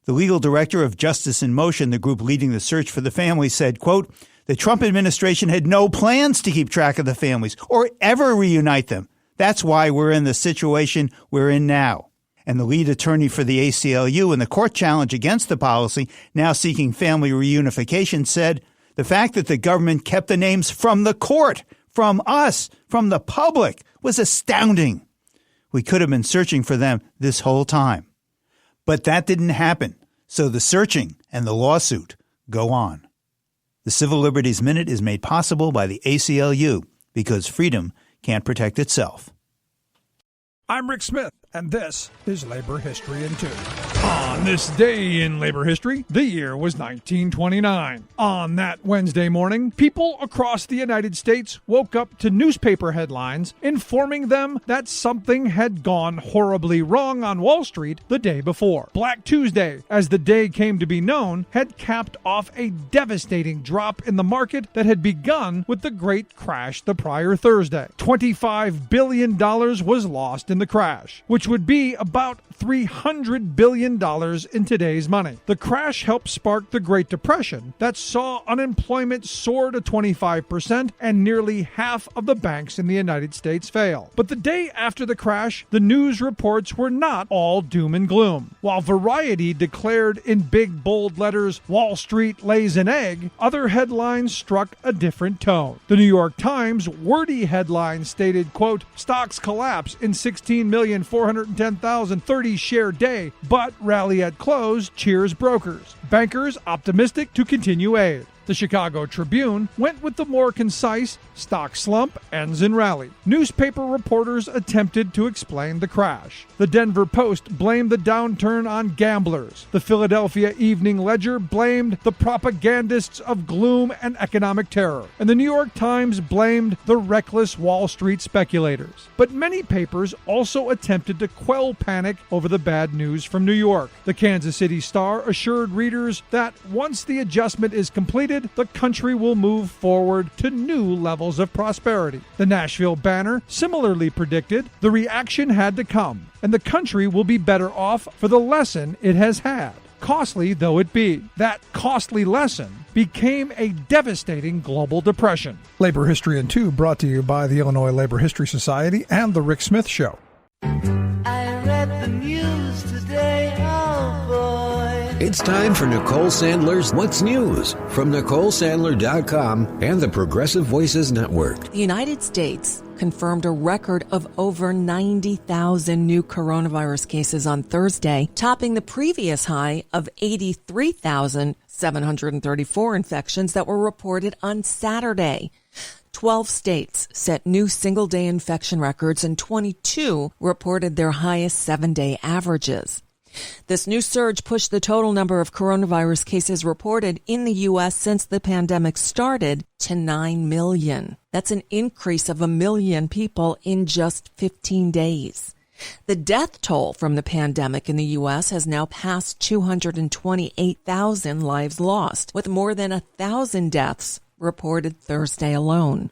The legal director of Justice in Motion, the group leading the search for the family, said, quote, "The Trump administration had no plans to keep track of the families or ever reunite them. That's why we're in the situation we're in now." And the lead attorney for the ACLU in the court challenge against the policy, now seeking family reunification, said, "The fact that the government kept the names from the court, from us, from the public, was astounding. We could have been searching for them this whole time." But that didn't happen, so the searching and the lawsuit go on. The Civil Liberties Minute is made possible by the ACLU because freedom can't protect itself.
I'm Rick Smith, and this is Labor History in 2. On this day in labor history, the year was 1929. On that Wednesday morning, people across the United States woke up to newspaper headlines informing them that something had gone horribly wrong on Wall Street the day before. Black Tuesday, as the day came to be known, had capped off a devastating drop in the market that had begun with the great crash the prior Thursday. $25 billion was lost in the crash, which would be about $300 billion in today's money. The crash helped spark the Great Depression that saw unemployment soar to 25% and nearly half of the banks in the United States fail. But the day after the crash, the news reports were not all doom and gloom. While Variety declared in big bold letters, "Wall Street lays an egg," other headlines struck a different tone. The New York Times wordy headline stated, quote, "Stocks collapse in 16,410,000 30-share day, but rally at close cheers brokers. Bankers optimistic to continue aid." The Chicago Tribune went with the more concise, "Stock slump ends in rally." Newspaper reporters attempted to explain the crash. The Denver Post blamed the downturn on gamblers. The Philadelphia Evening Ledger blamed the propagandists of gloom and economic terror. And the New York Times blamed the reckless Wall Street speculators. But many papers also attempted to quell panic over the bad news from New York. The Kansas City Star assured readers that once the adjustment is completed, the country will move forward to new levels of prosperity. The Nashville Banner similarly predicted the reaction had to come, and the country will be better off for the lesson it has had, costly though it be. That costly lesson became a devastating global depression. Labor History in 2 brought to you by the Illinois Labor History Society and The Rick Smith Show.
I read the news today, oh boy.
It's time for Nicole Sandler's What's News from NicoleSandler.com and the Progressive Voices Network.
The United States confirmed a record of over 90,000 new coronavirus cases on Thursday, topping the previous high of 83,734 infections that were reported on Saturday. 12 states set new single-day infection records and 22 reported their highest 7-day averages. This new surge pushed the total number of coronavirus cases reported in the U.S. since the pandemic started to 9 million. That's an increase of 1 million people in just 15 days. The death toll from the pandemic in the U.S. has now passed 228,000 lives lost, with more than 1,000 deaths reported Thursday alone.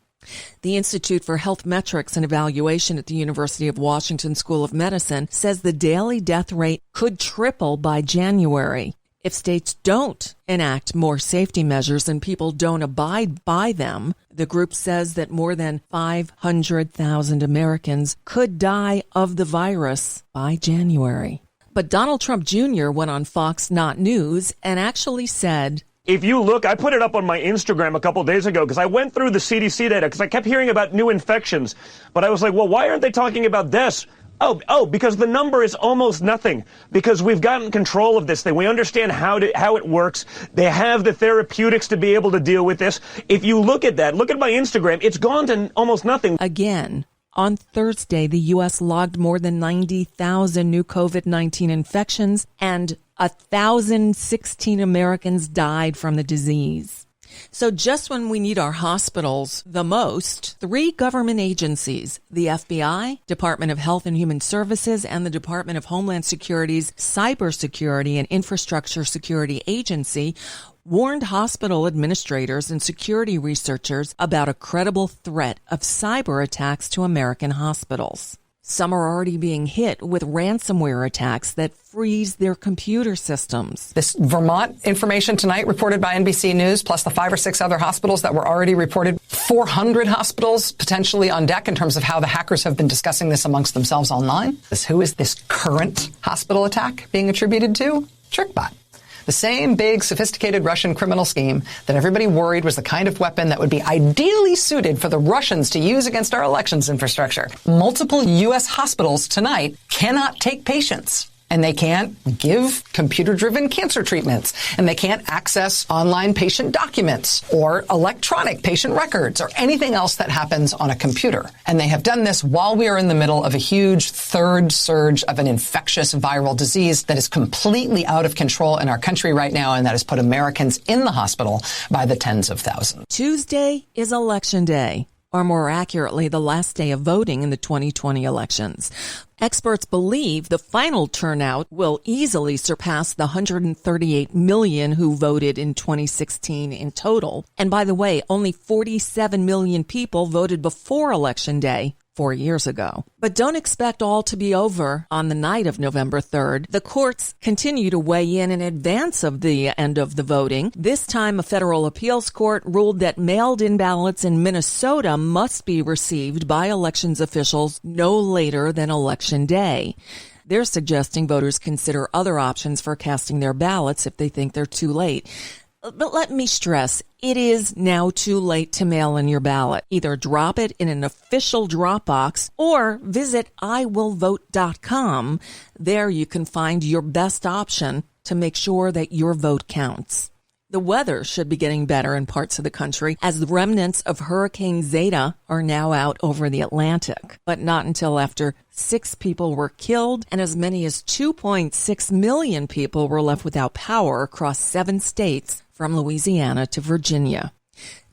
The Institute for Health Metrics and Evaluation at the University of Washington School of Medicine says the daily death rate could triple by January. If states don't enact more safety measures and people don't abide by them, the group says that more than 500,000 Americans could die of the virus by January. But Donald Trump Jr. went on Fox Not News and actually said,
if you look, I put it up on my Instagram a couple days ago because I went through the CDC data because I kept hearing about new infections. But I was like, well, why aren't they talking about this? Oh, because the number is almost nothing. Because we've gotten control of this thing. We understand how it works. They have the therapeutics to be able to deal with this. If you look at that, look at my Instagram, it's gone to almost nothing.
Again, on Thursday, the U.S. logged more than 90,000 new COVID-19 infections and 1,016 Americans died from the disease. So just when we need our hospitals the most, 3 government agencies, the FBI, Department of Health and Human Services, and the Department of Homeland Security's Cybersecurity and Infrastructure Security Agency, warned hospital administrators and security researchers about a credible threat of cyber attacks to American hospitals. Some are already being hit with ransomware attacks that freeze their computer systems.
This Vermont information tonight reported by NBC News, plus the 5 or 6 other hospitals that were already reported, 400 hospitals potentially on deck in terms of how the hackers have been discussing this amongst themselves online. Who is this current hospital attack being attributed to? TrickBot. The same big, sophisticated Russian criminal scheme that everybody worried was the kind of weapon that would be ideally suited for the Russians to use against our elections infrastructure. Multiple U.S. hospitals tonight cannot take patients. And they can't give computer-driven cancer treatments. And they can't access online patient documents or electronic patient records or anything else that happens on a computer. And they have done this while we are in the middle of a huge third surge of an infectious viral disease that is completely out of control in our country right now and that has put Americans in the hospital by the tens of thousands.
Tuesday is Election Day, or more accurately, the last day of voting in the 2020 elections. Experts believe the final turnout will easily surpass the 138 million who voted in 2016 in total. And by the way, only 47 million people voted before Election Day 4 years ago. But don't expect all to be over on the night of November 3rd. The courts continue to weigh in advance of the end of the voting. This time, a federal appeals court ruled that mailed-in ballots in Minnesota must be received by elections officials no later than Election Day. They're suggesting voters consider other options for casting their ballots if they think they're too late. But let me stress, it is now too late to mail in your ballot. Either drop it in an official drop box or visit iwillvote.com. There you can find your best option to make sure that your vote counts. The weather should be getting better in parts of the country as the remnants of Hurricane Zeta are now out over the Atlantic, but not until after 6 people were killed and as many as 2.6 million people were left without power across 7 states from Louisiana to Virginia.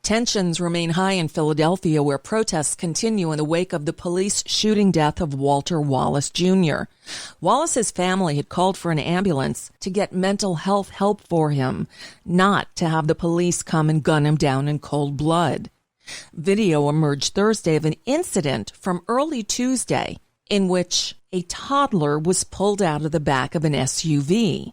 Tensions remain high in Philadelphia, where protests continue in the wake of the police shooting death of Walter Wallace Jr. Wallace's family had called for an ambulance to get mental health help for him, not to have the police come and gun him down in cold blood. Video emerged Thursday of an incident from early Tuesday in which a toddler was pulled out of the back of an SUV.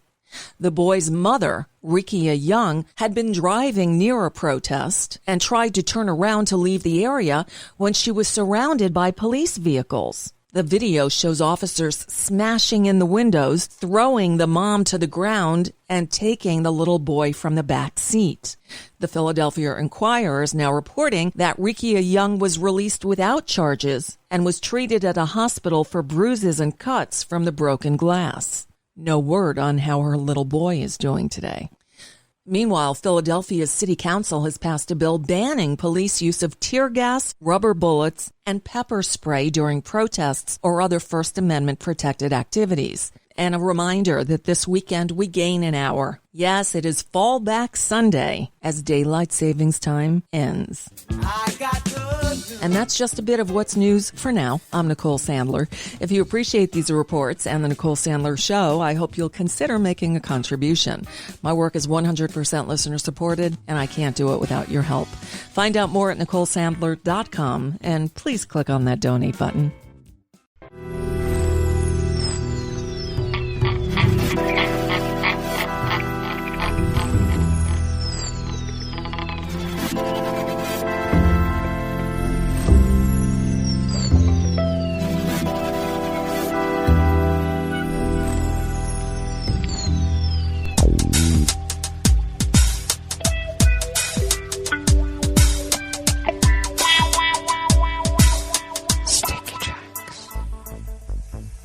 The boy's mother, Rikia Young, had been driving near a protest and tried to turn around to leave the area when she was surrounded by police vehicles. The video shows officers smashing in the windows, throwing the mom to the ground, and taking the little boy from the back seat. The Philadelphia Inquirer is now reporting that Rikia Young was released without charges and was treated at a hospital for bruises and cuts from the broken glass. No word on how her little boy is doing today. Meanwhile, Philadelphia's city council has passed a bill banning police use of tear gas, rubber bullets, and pepper spray during protests or other First Amendment protected activities. And a reminder that this weekend we gain an hour. Yes, it is Fallback Sunday as daylight savings time ends. And that's just a bit of what's news for now. I'm Nicole Sandler. If you appreciate these reports and the Nicole Sandler Show, I hope you'll consider making a contribution. My work is 100% listener supported, and I can't do it without your help. Find out more at NicoleSandler.com, and please click on that donate button.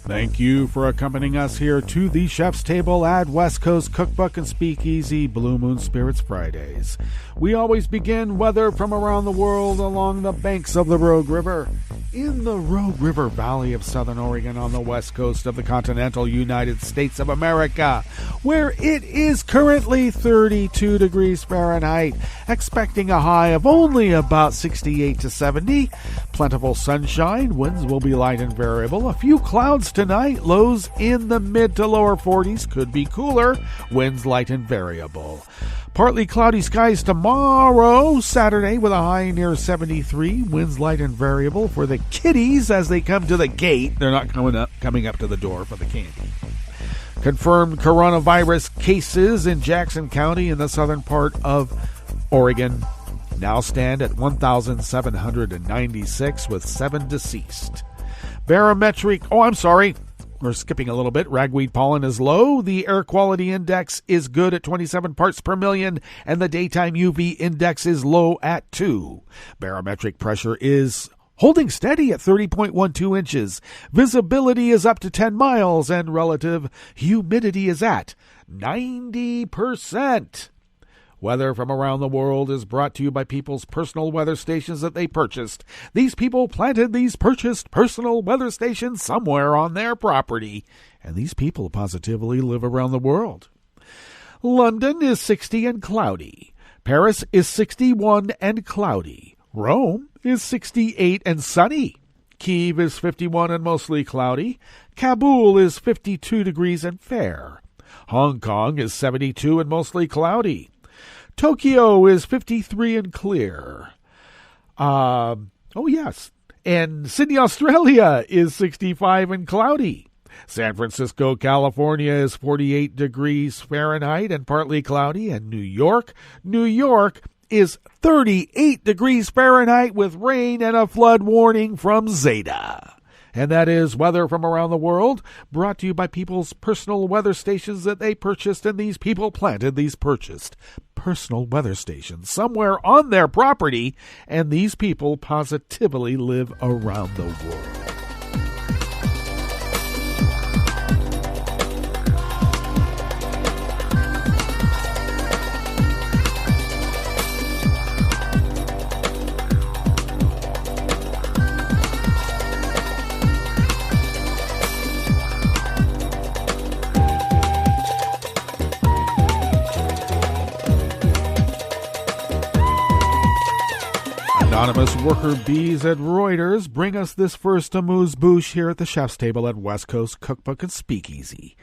Thank you for accompanying us here to the Chef's Table at West Coast Cookbook and Speakeasy Blue Moon Spirits Fridays. We always begin weather from around the world along the banks of the Rogue River. In the Rogue River Valley of southern Oregon on the west coast of the continental United States of America, where it is currently 32 degrees Fahrenheit, expecting a high of only about 68 to 70. Plentiful sunshine, winds will be light and variable. A few clouds tonight, lows in the mid to lower 40s, could be cooler, winds light and variable. Partly cloudy skies tomorrow, Saturday, with a high near 73. Winds light and variable for the kiddies as they come to the gate. They're not coming up to the door for the candy. Confirmed coronavirus cases in Jackson County in the southern part of Oregon now stand at 1,796 with 7 deceased. We're skipping a little bit. Ragweed pollen is low. The air quality index is good at 27 parts per million, and the daytime UV index is low at 2. Barometric pressure is holding steady at 30.12 inches. Visibility is up to 10 miles, and relative humidity is at 90%. Weather from around the world is brought to you by people's personal weather stations that they purchased. These people planted these purchased personal weather stations somewhere on their property, and these people positively live around the world. London is 60 and cloudy. Paris is 61 and cloudy. Rome is 68 and sunny. Kyiv is 51 and mostly cloudy. Kabul is 52 degrees and fair. Hong Kong is 72 and mostly cloudy. Tokyo is 53 and clear. And Sydney, Australia is 65 and cloudy. San Francisco, California is 48 degrees Fahrenheit and partly cloudy. And New York is 38 degrees Fahrenheit with rain and a flood warning from Zeta. And that is weather from around the world, brought to you by people's personal weather stations that they purchased, and these people planted these purchased personal weather stations somewhere on their property, and these people positively live around the world. Anonymous worker bees at Reuters bring us this first amuse-bouche here at the chef's table at West Coast Cookbook and Speakeasy.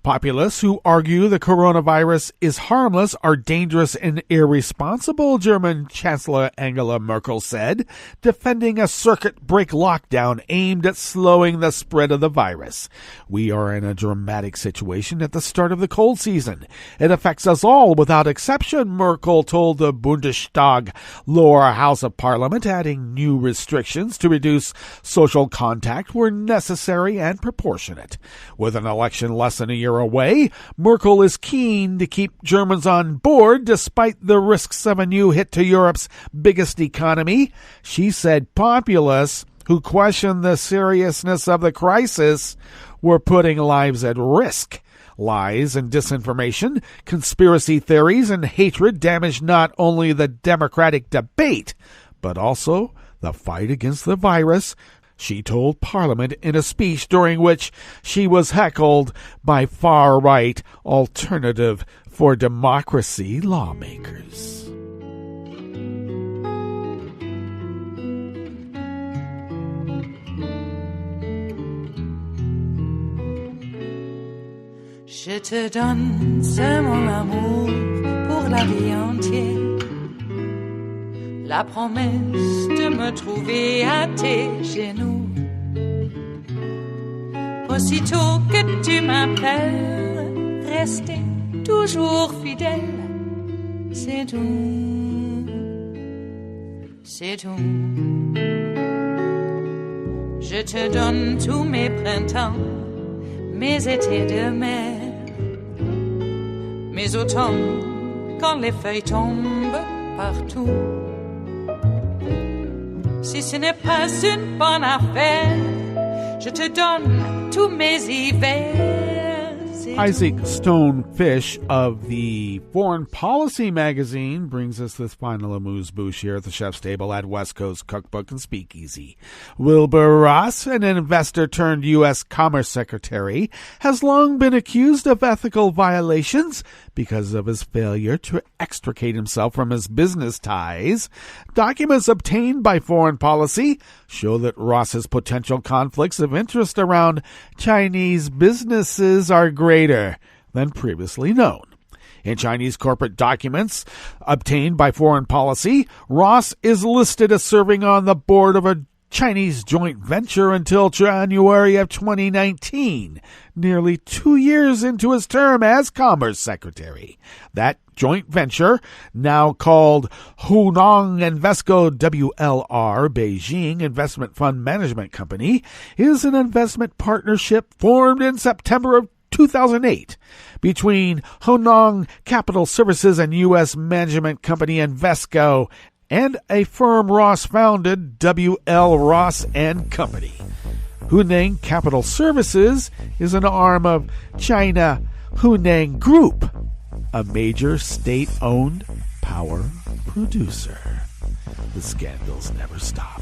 Populists who argue the coronavirus is harmless are dangerous and irresponsible, German Chancellor Angela Merkel said, defending a circuit break lockdown aimed at slowing the spread of the virus. We are in a dramatic situation at the start of the cold season. It affects us all without exception, Merkel told the Bundestag lower house of Parliament, adding new restrictions to reduce social contact were necessary and proportionate. With an election less than a year away, Merkel is keen to keep Germans on board despite the risks of a new hit to Europe's biggest economy. She said populists who question the seriousness of the crisis were putting lives at risk. Lies and disinformation, conspiracy theories, and hatred damage not only the democratic debate, but also the fight against the virus, she told Parliament in a speech during which she was heckled by far-right Alternative for Democracy lawmakers.
Je te donne ce mon amour pour la vie entière. La promesse de me trouver à tes genoux. Aussitôt que tu m'appelles, rester toujours fidèle. C'est tout, c'est tout. Je te donne tous mes printemps, mes étés de mer, mes automnes quand les feuilles tombent partout. Si ce n'est pas une bonne affaire, je te donne tous mes hivers.
Isaac Stonefish of the Foreign Policy magazine brings us this final amuse-bouche here at the chef's table at West Coast Cookbook and Speakeasy. Wilbur Ross, an investor turned U.S. Commerce Secretary, has long been accused of ethical violations because of his failure to extricate himself from his business ties. Documents obtained by Foreign Policy show that Ross's potential conflicts of interest around Chinese businesses are greater than previously known. In Chinese corporate documents obtained by Foreign Policy, Ross is listed as serving on the board of a Chinese joint venture until January of 2019, nearly 2 years into his term as Commerce Secretary. That joint venture, now called Hunan Invesco WLR Beijing Investment Fund Management Company, is an investment partnership formed in September of 2008 between Hunan Capital Services and U.S. management company Invesco and a firm Ross founded, W.L. Ross and Company. Hunan Capital Services is an arm of China Hunan Group, a major state-owned power producer. The scandals never stop.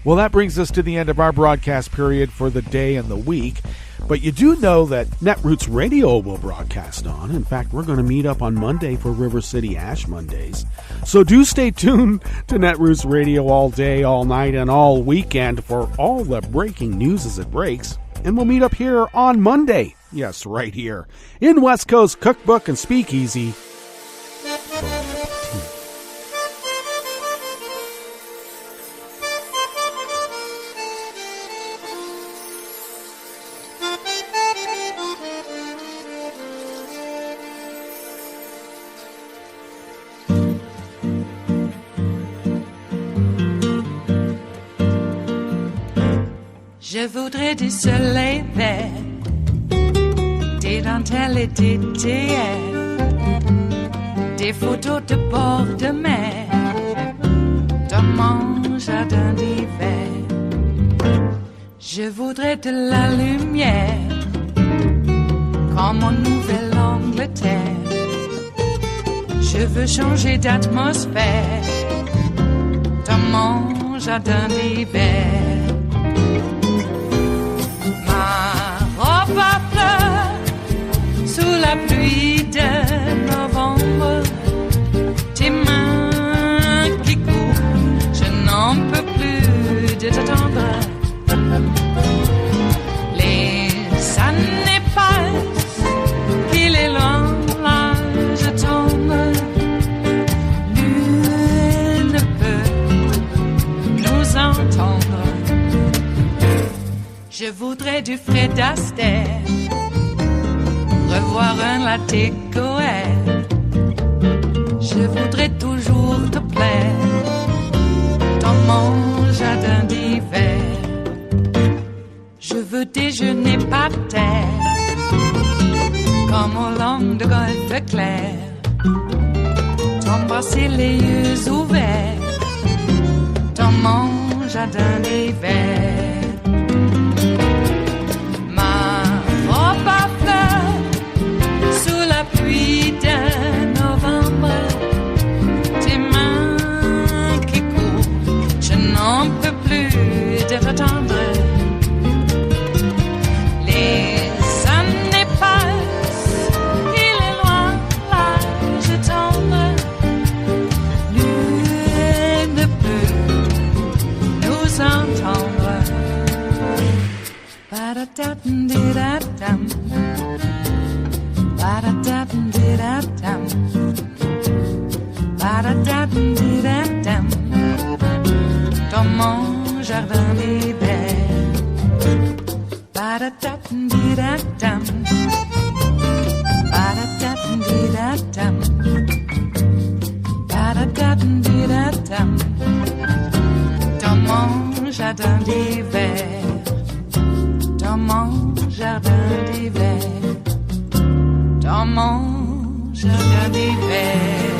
Well, that brings us to the end of our broadcast period for the day and the week. But you do know that Netroots Radio will broadcast on. In fact, we're going to meet up on Monday for River City Ash Mondays. So do stay tuned to Netroots Radio all day, all night, and all weekend for all the breaking news as it breaks. And we'll meet up here on Monday. Yes, right here in West Coast Cookbook and Speakeasy.
Je voudrais du soleil vert, des dentelles et des théières, des photos de bord de mer, dans mon jardin d'hiver. Je voudrais de la lumière, comme en Nouvelle-Angleterre. Je veux changer d'atmosphère, dans mon jardin d'hiver. À fleurs sous la pluie de novembre, tes mains qui courent, je n'en peux plus de t'attendre. Les années passent, qu'il est loin, là je tombe. Nul ne peut nous entendre. Je voudrais du Fred Astaire, revoir un latte coeur. Je voudrais toujours te plaire dans mon jardin d'hiver. Je veux déjeuner par terre, comme au long de golfe clair. T'embrasser les yeux ouverts dans mon jardin d'hiver. Pluie de novembre, tes mains qui courent, je n'en peux plus de t'attendre. Les années passent, il est loin, là je tombe. Nul ne peut nous entendre. Ba-da-da-dum-di-da-dum. Ba-da-da-dum-di-da-dum. Ba-da-da-dum-di-da-dum. Dans mon jardin d'hiver. Ba-da-da-dum-di-da-dum. Ba-da-da-dum-di-da-dum. Ba-da-da-dum-di-da-dum. Dans mon jardin d'hiver. Dans mon jardin d'hiver. Dans mon jardin d'hiver.